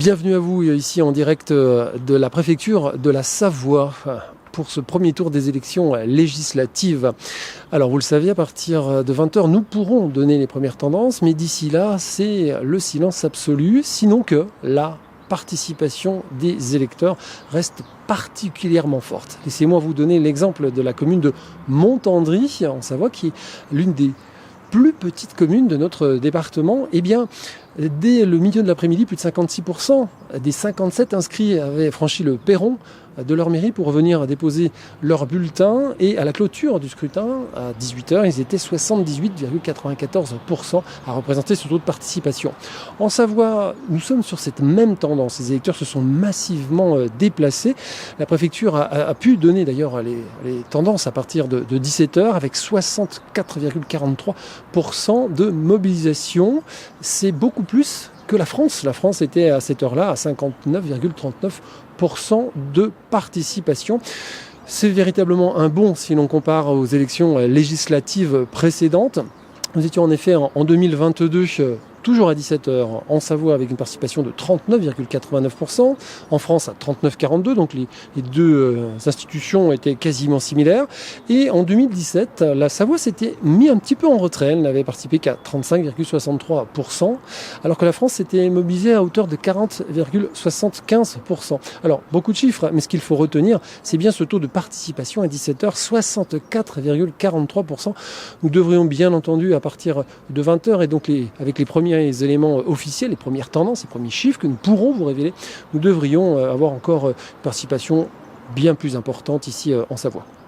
Bienvenue à vous ici en direct de la préfecture de la Savoie pour ce premier tour des élections législatives. Alors vous le savez, à partir de 20h, nous pourrons donner les premières tendances, mais d'ici là, c'est le silence absolu, sinon que la participation des électeurs reste particulièrement forte. Laissez-moi vous donner l'exemple de la commune de Montandry en Savoie, qui est l'une des plus petite commune de notre département. Eh bien, dès le milieu de l'après-midi, plus de 56% des 57 inscrits avaient franchi le perron de leur mairie pour venir déposer leur bulletin. Et à la clôture du scrutin, à 18h, ils étaient 78,94% à représenter ce taux de participation. En Savoie, nous sommes sur cette même tendance. Les électeurs se sont massivement déplacés. La préfecture a pu donner d'ailleurs les tendances à partir de 17h avec 64,43% de mobilisation. C'est beaucoup plus que la France. La France était à cette heure-là à 59,39% de participation. C'est véritablement un bond si l'on compare aux élections législatives précédentes. Nous étions en effet en 2022 toujours à 17h en Savoie avec une participation de 39,89%, en France à 39,42%, donc les deux institutions étaient quasiment similaires. Et en 2017, la Savoie s'était mis un petit peu en retrait, elle n'avait participé qu'à 35,63%, alors que la France s'était mobilisée à hauteur de 40,75%. Alors, beaucoup de chiffres, mais ce qu'il faut retenir, c'est bien ce taux de participation à 17h, 64,43%. Nous devrions bien entendu, à partir de 20h, et donc avec les premiers éléments officiels, les premières tendances, les premiers chiffres que nous pourrons vous révéler, nous devrions avoir encore une participation bien plus importante ici en Savoie.